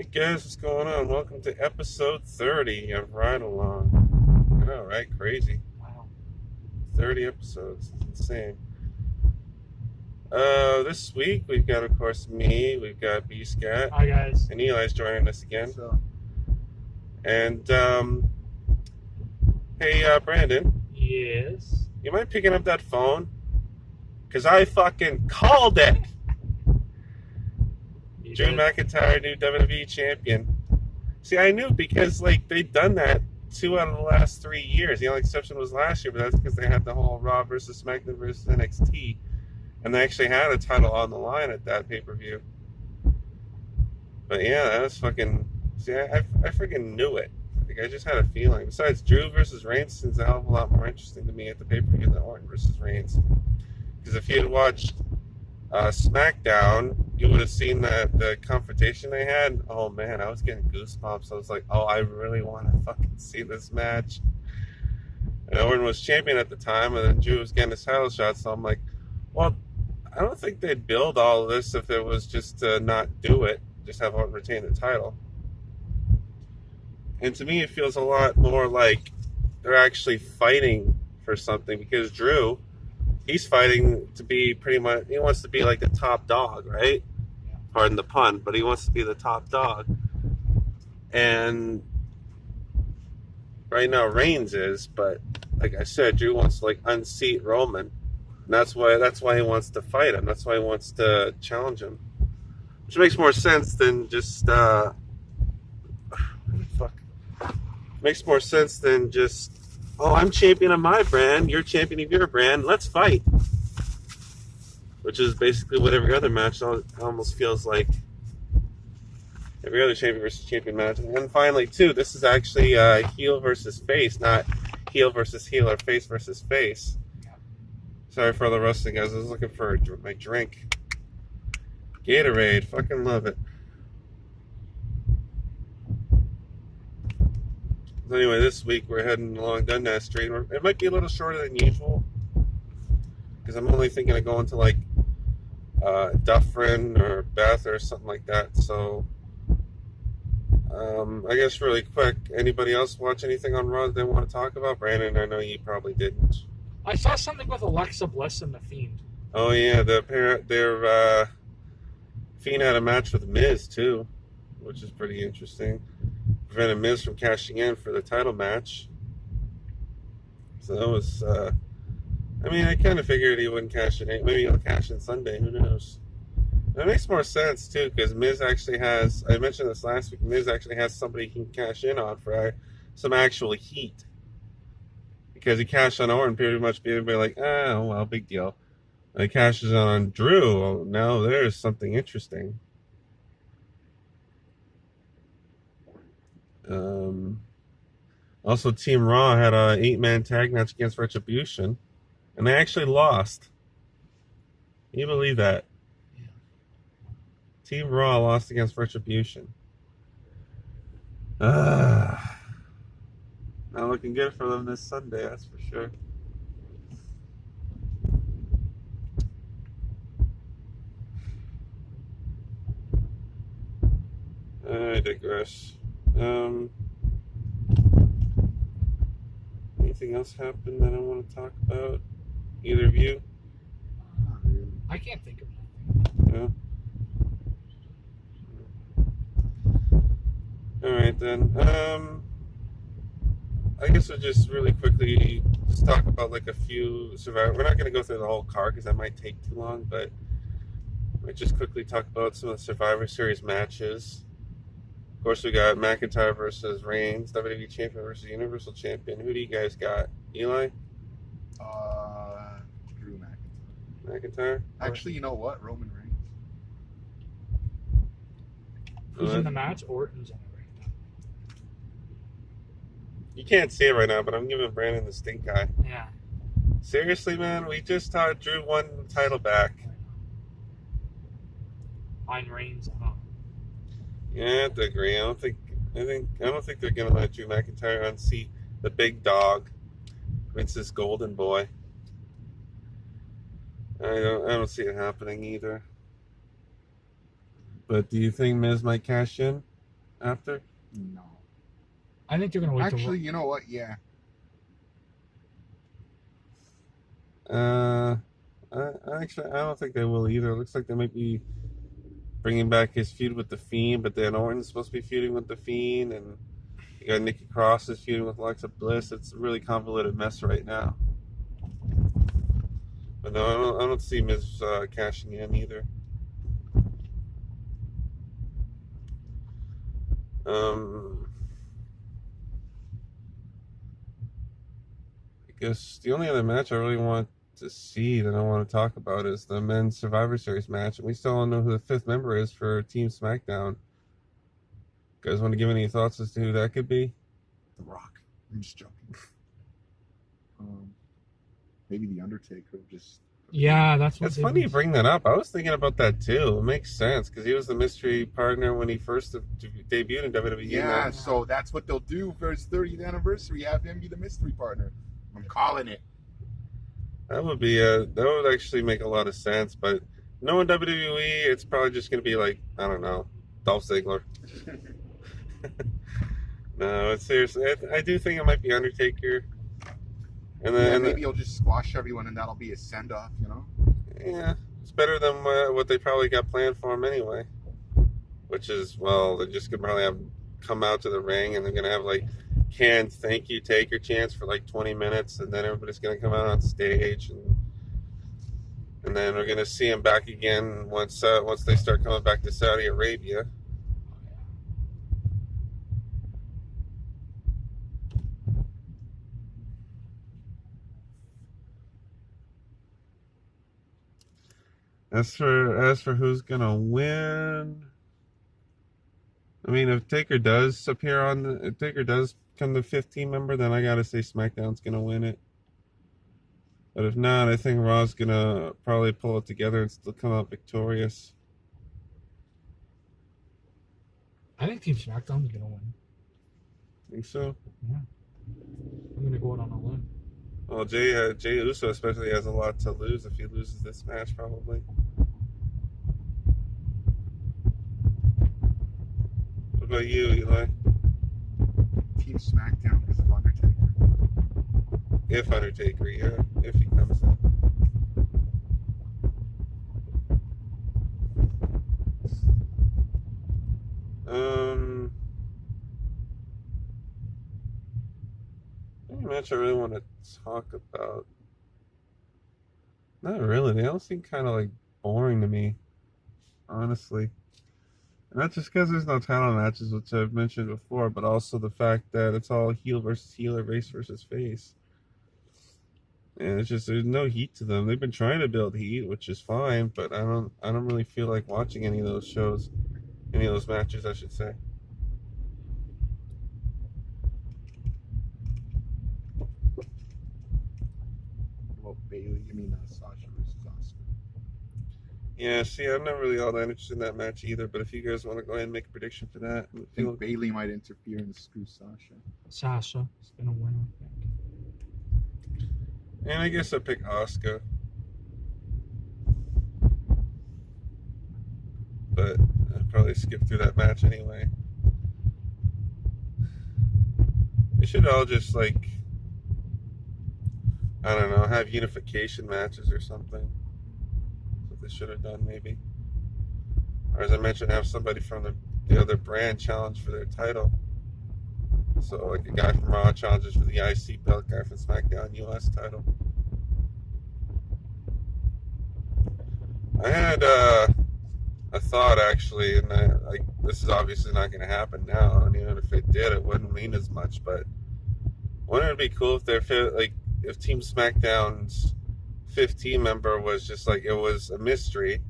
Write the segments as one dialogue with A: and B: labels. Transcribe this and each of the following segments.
A: Hey guys, what's going on? Welcome to episode 30 of Ride Along. I know, right? Crazy.
B: Wow.
A: 30 episodes. It's insane. This week we've got, of course, me, we've got B-Scat,
B: Hi, guys.
A: and Eli's joining us again.
C: So,
A: And, hey, Brandon,
B: Yes.
A: you mind picking up that phone? Because I fucking called it!
B: You
A: Drew
B: did?
A: McIntyre, new WWE champion. See, I knew because, like, they'd done that 2 out of the last 3 years. The only exception was last year, but that's because they had the whole Raw versus SmackDown versus NXT. And they actually had a title on the line at that pay-per-view. But yeah, that was fucking... See, I freaking knew it. Like, I just had a feeling. Besides, Drew versus Reigns seems a hell of a lot more interesting to me at the pay-per-view than Orton versus Reigns. Because if you had watched SmackDown, you would have seen the confrontation they had. Oh man, I was getting goosebumps. I was like, oh, I really want to fucking see this match. And Orton was champion at the time, and then Drew was getting his title shot. So I'm like, well, I don't think they'd build all of this if it was just to not do it, just have Orton retain the title. And to me, it feels a lot more like they're actually fighting for something, because Drew, he's fighting to be pretty much, he wants to be like the top dog, right?
B: Yeah.
A: Pardon the pun, but he wants to be the top dog. And right now Reigns is, but like I said, Drew wants to like unseat Roman. And that's why he wants to fight him. That's why he wants to challenge him. Which makes more sense than just makes more sense than just, oh, I'm champion of my brand, you're champion of your brand, let's fight. Which is basically what every other match almost feels like. Every other champion versus champion match. And finally, too, this is actually heel versus face, not heel versus heel or face versus face.
B: Yeah.
A: Sorry for all the wrestling guys. I was looking for my drink. Gatorade. Fucking love it. So anyway, this week we're heading along Dundas Street. It might be a little shorter than usual, because I'm only thinking of going to like Dufferin or Beth or something like that. So I guess really quick, anybody else watch anything on Raw that they want to talk about? Brandon, I know you probably didn't.
B: I saw something with Alexa Bliss and The Fiend.
A: Oh yeah, their Fiend had a match with Miz too, which is pretty interesting. Prevented Miz from cashing in for the title match. So that was, I mean, I kind of figured he wouldn't cash in. Maybe he'll cash in Sunday. Who knows? That makes more sense too, because Miz actually has, I mentioned this last week, Miz actually has somebody he can cash in on for some actual heat. Because he cashed on Orton, pretty much being like, oh, well, big deal. And he cashes on Drew. Well, now there's something interesting. Also, Team Raw had a 8-man tag match against Retribution, and they actually lost. Can you believe that?
B: Yeah.
A: Team Raw lost against Retribution. Not looking good for them this Sunday, that's for sure. I digress. Anything else happened that I want to talk about? Either of you?
C: not really.
B: I can't think of anything.
A: No? Alright then. I guess we'll just really quickly just talk about like a few Survivor. We're not going to go through the whole card because that might take too long, but I might just quickly talk about some of the Survivor Series matches. Of course, we got McIntyre versus Reigns, WWE Champion versus Universal Champion. Who do you guys got? Eli?
C: Drew McIntyre.
A: McIntyre?
C: Actually, you know what? Roman Reigns.
B: Who's in the match? Orton's in it right now.
A: You can't see it right now, but I'm giving Brandon the stink eye.
B: Yeah.
A: Seriously, man, we just thought Drew won the title back.
B: Mine Reigns. I don't know.
A: Yeah, I have to agree. I don't think they're gonna let Drew McIntyre unseat the big dog, Vince's golden boy. I don't see it happening either. But do you think Miz might cash in? after?
C: No.
B: I think they're gonna wait.
C: Actually, you know what? Yeah.
A: I don't think they will either. It looks like they might be bringing back his feud with the Fiend, but then Orton's supposed to be feuding with the Fiend, and you got Nikki Cross is feuding with Alexa Bliss. It's a really convoluted mess right now. But no, I don't see Miz cashing in either. I guess the only other match I really want to see that I want to talk about is the men's Survivor Series match, and we still don't know who the fifth member is for Team SmackDown. You guys want to give any thoughts as to who that could be?
C: The Rock. I'm just joking. Maybe the Undertaker. Just.
B: Yeah, that's what.
A: It's funny you bring that up. I was thinking about that too. It makes sense because he was the mystery partner when he first debuted in WWE.
C: Yeah, so that's what they'll do for his 30th anniversary. Have him be the mystery partner. I'm calling it.
A: That would actually make a lot of sense. But knowing WWE, it's probably just going to be like, I don't know, Dolph Ziggler. No, it's seriously. I do think it might be Undertaker. And then
C: maybe he'll just squash everyone, and that'll be a send off. You know.
A: Yeah, it's better than what they probably got planned for him anyway. Which is, well, they're just gonna probably have come out to the ring, and they're gonna have like canned thank you taker chants for like 20 minutes, and then everybody's gonna come out on stage, and then we're gonna see him back again once they start coming back to Saudi Arabia. As for who's gonna win, I mean, if Taker does if Taker does become the 15 member, then I gotta say SmackDown's gonna win it. But if not, I think Raw's gonna probably pull it together and still come out victorious.
B: I think Team SmackDown's gonna win.
A: Think so?
B: Yeah. I'm gonna go out on a limb.
A: Well, Jey Uso especially has a lot to lose if he loses this match, probably. What about you, Eli?
C: Team SmackDown because of Undertaker.
A: If Undertaker, yeah, if he comes in. Any match I really want to talk about? Not really. They all seem kind of like boring to me, honestly. And not just because there's no title matches, which I've mentioned before, but also the fact that it's all heel versus heel or face versus face. And it's just there's no heat to them. They've been trying to build heat, which is fine, but I don't really feel like watching any of those shows, any of those matches, I should say.
C: Well, Bailey, Sasha versus Asuka.
A: Yeah, see, I'm not really all that interested in that match either, but if you guys want to go ahead and make a prediction for that.
C: I think Bailey might interfere and screw Sasha.
B: Sasha is gonna win, I think.
A: And I guess I'll pick Asuka. But I'll probably skip through that match anyway. We should all just, like, I don't know, have unification matches or something. That's what they should have done, maybe. Or as I mentioned, have somebody from the other brand challenge for their title. So, like, a guy from Raw challenges for the IC belt, guy from SmackDown US title. I had a thought, actually, and this is obviously not going to happen now, and even if it did, it wouldn't mean as much, but wouldn't it be cool if Team SmackDown's 15 member was just like, it was a mystery,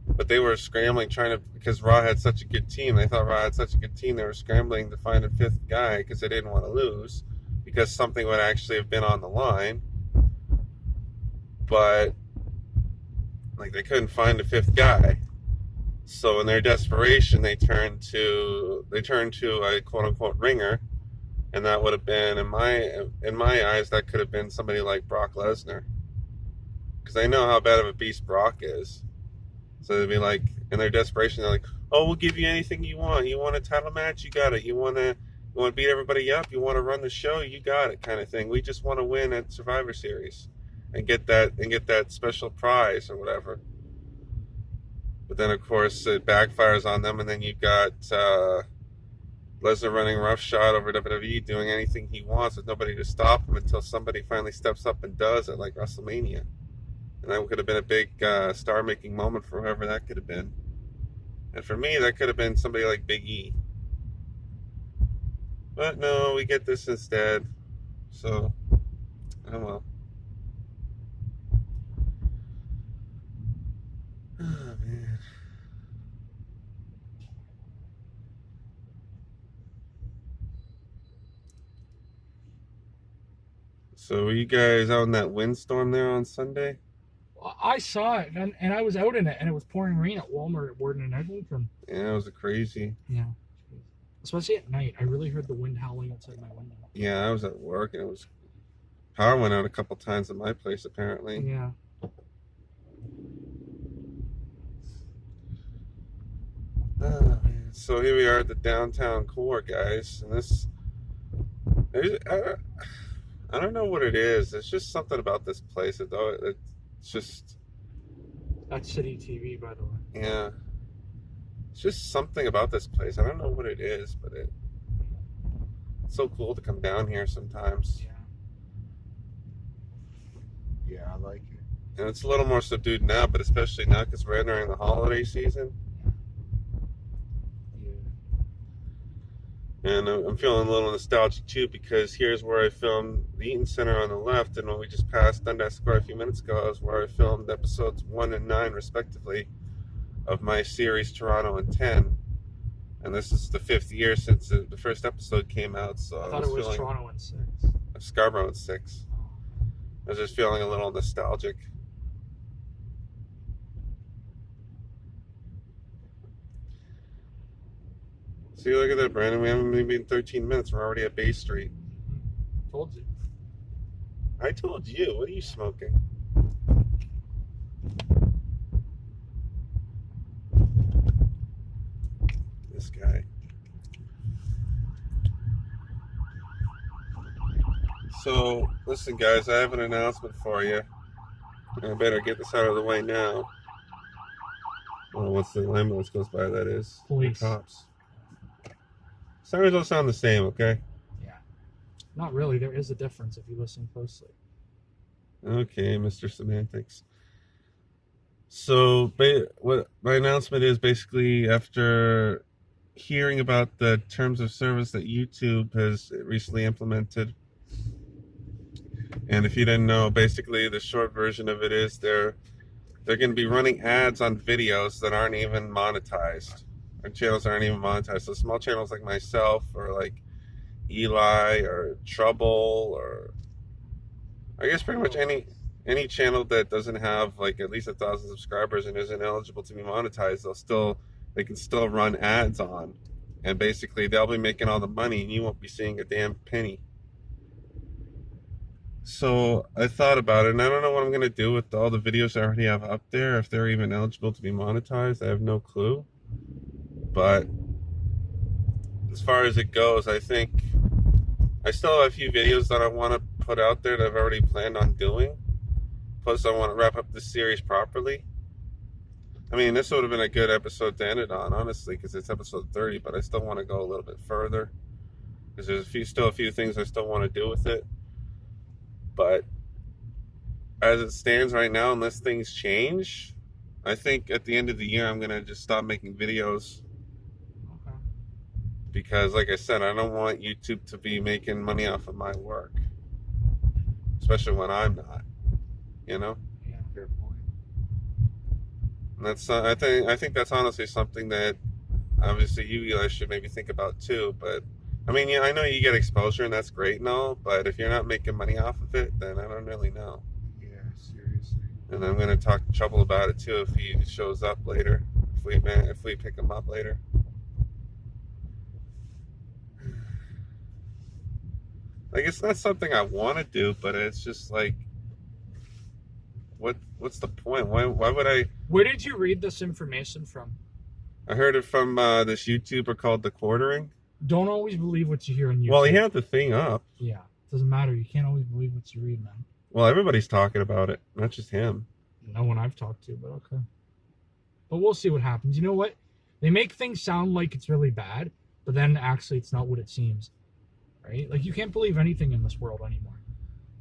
A: but they were scrambling because Raw had such a good team. They thought Raw had such a good team, they were scrambling to find a fifth guy because they didn't want to lose, because something would actually have been on the line. But like, they couldn't find a fifth guy. So in their desperation, they turned to a quote unquote ringer. And that would have been, in my eyes, that could have been somebody like Brock Lesnar. Because I know how bad of a beast Brock is. So it'd be like, In their desperation, they're like, "Oh, we'll give you anything you want. You want a title match? You got it. You want to beat everybody up? You want to run the show? You got it," kind of thing. We just want to win at Survivor Series and get that special prize or whatever. But then, of course, it backfires on them, and then you've got Lesnar running roughshod over WWE, doing anything he wants with nobody to stop him until somebody finally steps up and does it, like WrestleMania. And that could have been a big star-making moment for whoever that could have been. And for me, that could have been somebody like Big E. But no, we get this instead. So, oh well. Oh, man. So, were you guys out in that windstorm there on Sunday?
B: I saw it, and I was out in it, and it was pouring rain at Walmart at Warden and Eglinton.
A: Yeah, it was crazy.
B: Yeah. Especially at night. I really heard the wind howling outside my window.
A: Yeah, I was at work, and power went out a couple times at my place, apparently.
B: Yeah.
A: Oh, man. So here we are at the downtown core, guys, and I don't know what it is. It's just something about this place. It's just...
B: That's City TV, by the way.
A: Yeah. It's just something about this place. I don't know what it is, but it's so cool to come down here sometimes.
B: Yeah.
C: Yeah, I like it.
A: And it's a little more subdued now, but especially now because we're entering the holiday season. And I'm feeling a little nostalgic too, because here's where I filmed the Eaton Center on the left, and when we just passed Dundas Square a few minutes ago, is where I filmed episodes 1 and 9 respectively of my series Toronto and 10. And this is the 5th year since the first episode came out, so
B: I thought it was Toronto and 6.
A: Scarborough and 6. I was just feeling a little nostalgic. See, look at that, Brandon. We haven't even been 13 minutes. We're already at Bay Street.
B: Told you.
A: I told you. What are you smoking? This guy. So, listen, guys. I have an announcement for you. I better get this out of the way now. Oh, once the ambulance goes by, that is.
B: Police.
A: The cops. Sirens don't sound the same, okay?
B: Yeah. Not really. There is a difference if you listen closely.
A: Okay, Mr. Semantics. So, what my announcement is basically after hearing about the terms of service that YouTube has recently implemented. And if you didn't know, basically the short version of it is they're going to be running ads on videos that aren't even monetized. Our channels aren't even monetized. So small channels like myself or like Eli or Trouble or I guess pretty much any channel that doesn't have like at least 1,000 subscribers and isn't eligible to be monetized, they can still run ads on. And basically they'll be making all the money and you won't be seeing a damn penny. So I thought about it, and I don't know what I'm going to do with all the videos I already have up there, if they're even eligible to be monetized. I have no clue. But as far as it goes, I think I still have a few videos that I want to put out there that I've already planned on doing. Plus, I want to wrap up this series properly. I mean, this would have been a good episode to end it on, honestly, because it's episode 30, but I still want to go a little bit further. Because there's still a few things I still want to do with it. But as it stands right now, unless things change, I think at the end of the year I'm going to just stop making videos.
B: Okay.
A: Because like I said, I don't want YouTube to be making money off of my work. Especially when I'm not. You know?
B: Yeah.
C: Fair point.
A: And that's I think that's honestly something that obviously you guys should maybe think about too, but I mean, yeah, I know you get exposure and that's great and all, but if you're not making money off of it, then I don't really know.
C: Yeah, seriously.
A: And I'm going to talk to Trouble about it too if he shows up later, if we pick him up later. Like, it's not something I want to do, but it's just like, what's the point? Why would I?
B: Where did you read this information from?
A: I heard it from this YouTuber called The Quartering.
B: Don't always believe what you hear on YouTube.
A: Well, he had the thing up.
B: Yeah, doesn't matter. You can't always believe what you read, man.
A: Well, everybody's talking about it, not just him.
B: No one I've talked to, but okay. But we'll see what happens. You know what? They make things sound like it's really bad, but then actually it's not what it seems. Right? Like, you can't believe anything in this world anymore.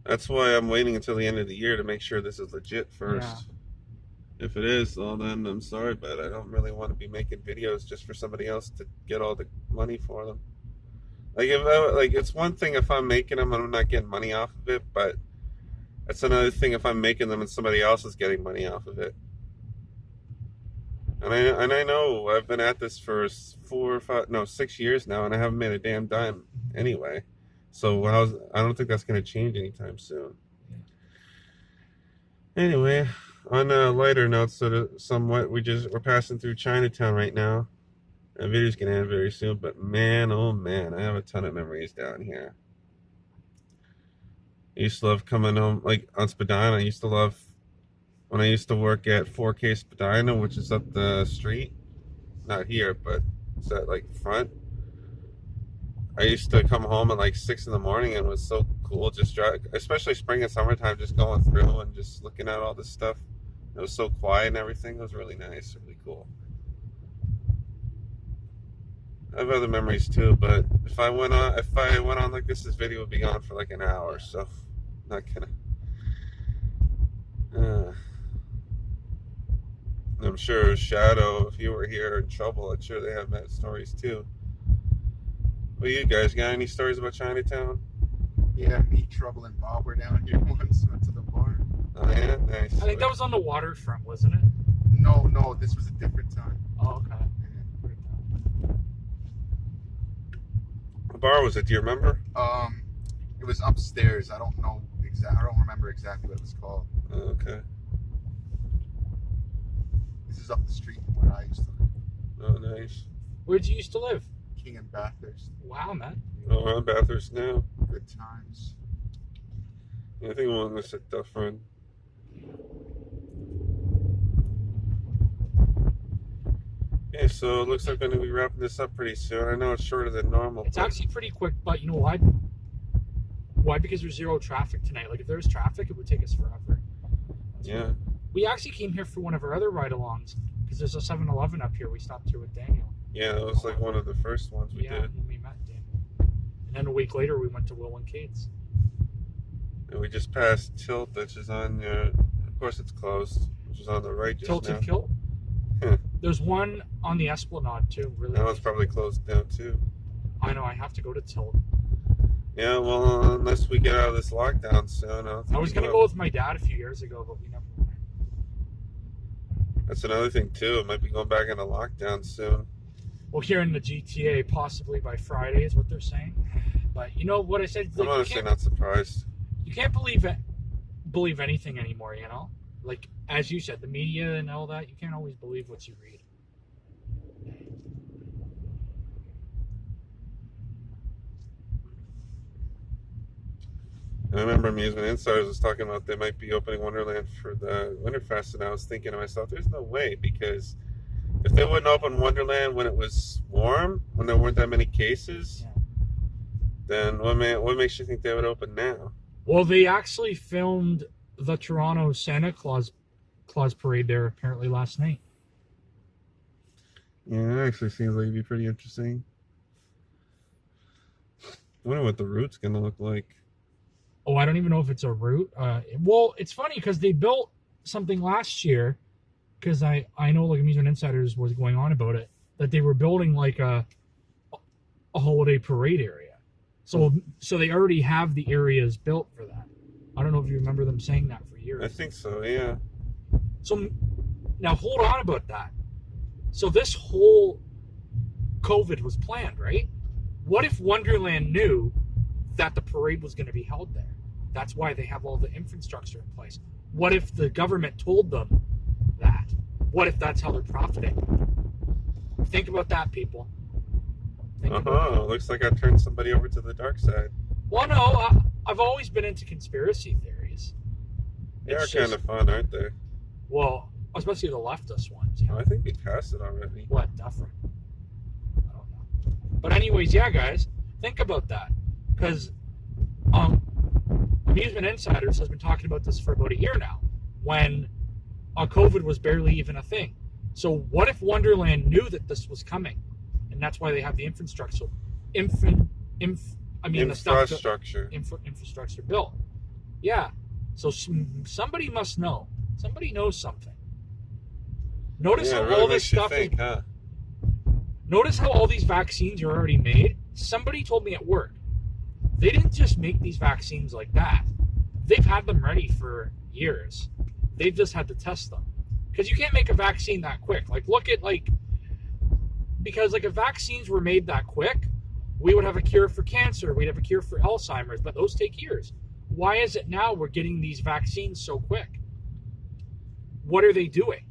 A: That's why I'm waiting until the end of the year to make sure this is legit first.
B: Yeah.
A: If it is, well, then I'm sorry, but I don't really want to be making videos just for somebody else to get all the money for them. Like, it's one thing if I'm making them and I'm not getting money off of it, but it's another thing if I'm making them and somebody else is getting money off of it. And I know I've been at this for 6 years now, and I haven't made a damn dime anyway. So I don't think that's going to change anytime soon. Yeah. Anyway, on a lighter note, somewhat, we're passing through Chinatown right now. The video's going to end very soon, but man, oh man, I have a ton of memories down here. I used to love coming home, like on Spadina. I used to love when I used to work at 4K Spadina, which is up the street. Not here, but it's at like front. I used to come home at like 6 in the morning, and it was so cool just drive, especially spring and summertime, just going through and just looking at all this stuff. It was so quiet and everything. It was really nice, really cool. I have other memories too, but if I went on like this video would be on for like an hour, so not gonna. I'm sure Shadow, if you were here in trouble, I'm sure they have that stories too. Well, you guys got any stories about Chinatown?
C: Yeah, me, Trouble, and Bob were down here once. Went to the bar.
A: Oh yeah, nice.
B: I think that was on the waterfront, wasn't it?
C: No, this was a different time.
B: Oh, okay.
A: What bar was it? Do you remember?
C: It was upstairs. I don't remember exactly what it was called.
A: Oh, okay.
C: This is up the street from where I used to live.
A: Oh, nice.
B: Where'd you used to live?
C: King and Bathurst.
B: Wow, man.
A: Oh, we're on Bathurst now.
C: Good times.
A: Yeah, I think one was at Dufferin. Yeah, so it looks like we're going to be wrapping this up pretty soon. I know it's shorter than normal.
B: It's actually pretty quick, but you know why? Why? Because there's zero traffic tonight. Like, if there's traffic, it would take us forever.
A: Yeah.
B: We actually came here for one of our other ride-alongs, because there's a 7-Eleven up here. We stopped here with Daniel.
A: Yeah, it was like one of the first ones we did.
B: When we met Daniel. And then a week later, we went to Will and Kate's.
A: And we just passed Tilt, which is on, of course it's closed, which is on the right just
B: Tilted
A: now.
B: Kilt? There's one on the Esplanade, too. Really.
A: That one's probably closed down, too.
B: I know, I have to go to Tilt.
A: Yeah, well, unless we get out of this lockdown soon.
B: I was going to go with my dad a few years ago, but we never went.
A: That's another thing, too. It might be going back into lockdown soon.
B: Well, here in the GTA, possibly by Friday is what they're saying. But you know what I said?
A: I'm honestly not surprised.
B: You can't believe anything anymore, you know? Like, as you said, the media and all that, you can't always believe what you read.
A: I remember Amusement Insiders was talking about they might be opening Wonderland for the Winterfest, and I was thinking to myself, there's no way, because if they wouldn't open Wonderland when it was warm, when there weren't that many cases, then what makes you think they would open now?
B: Well, they actually filmed the Toronto Santa Claus parade there apparently last night.
A: Yeah, that actually seems like it'd be pretty interesting. I wonder what the route's gonna look like.
B: Oh, I don't even know if it's a route. Well, it's funny because they built something last year, because I know like Amusement Insiders was going on about it, that they were building like a holiday parade area. So they already have the areas built for that. I don't know if you remember them saying that for years.
A: I think so, yeah.
B: So now hold on about that. So this whole COVID was planned, right? What if Wonderland knew that the parade was going to be held there? That's why they have all the infrastructure in place. What if the government told them that? What if that's how they're profiting? Think about that, people.
A: Looks like I turned somebody over to the dark side.
B: Well, no, I've always been into conspiracy theories.
A: They are kind of fun, aren't they?
B: Well, especially the leftist ones. You know?
A: I think we passed it already.
B: What, Dufferin? I don't know. But anyways, yeah, guys, think about that. Because Amusement Insiders has been talking about this for about a year now, when COVID was barely even a thing. So what if Wonderland knew that this was coming? And that's why they have the infrastructure. Infrastructure built. Yeah. So somebody must know. Somebody knows something. Notice how all this stuff is. Notice how all these vaccines are already made. Somebody told me at work, they didn't just make these vaccines like that. They've had them ready for years. They've just had to test them. Because you can't make a vaccine that quick. Like, look at, like, because, like, if vaccines were made that quick, we would have a cure for cancer. We'd have a cure for Alzheimer's, but those take years. Why is it now we're getting these vaccines so quick? What are they doing?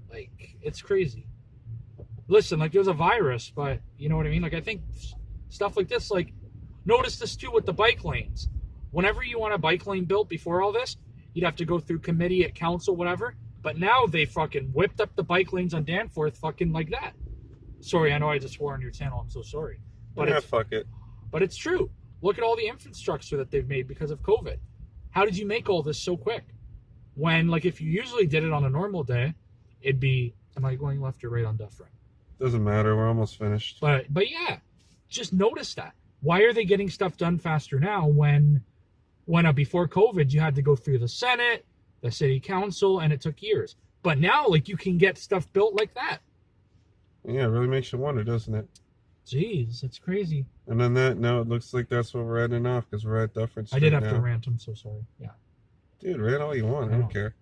B: Like, it's crazy. Listen, like, there's a virus, but, you know what I mean? Like, I think stuff like this, like, notice this, too, with the bike lanes. Whenever you want a bike lane built before all this, you'd have to go through committee at council, whatever. But now they fucking whipped up the bike lanes on Danforth fucking like that. Sorry, I know I just swore on your channel. I'm so sorry. But
A: yeah, fuck it.
B: But it's true. Look at all the infrastructure that they've made because of COVID. How did you make all this so quick? When, like, if you usually did it on a normal day, it'd be, am I going left or right on Dufferin?
A: Doesn't matter. We're almost finished.
B: But yeah, just notice that. Why are they getting stuff done faster now when before COVID you had to go through the Senate, the city council, and it took years? But now, like, you can get stuff built like that.
A: Yeah, it really makes you wonder, doesn't it?
B: Jeez, that's crazy.
A: And on that note, it looks like that's what we're ending off, because we're at Dufferin Street.
B: I did have to rant. I'm so sorry. Yeah.
A: Dude, rant all you want. I don't care.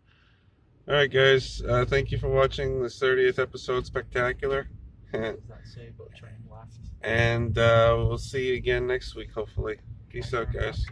A: All right, guys. Thank you for watching this 30th episode spectacular.
B: What does that say about turning left?
A: And we'll see you again next week, hopefully. Peace out, guys.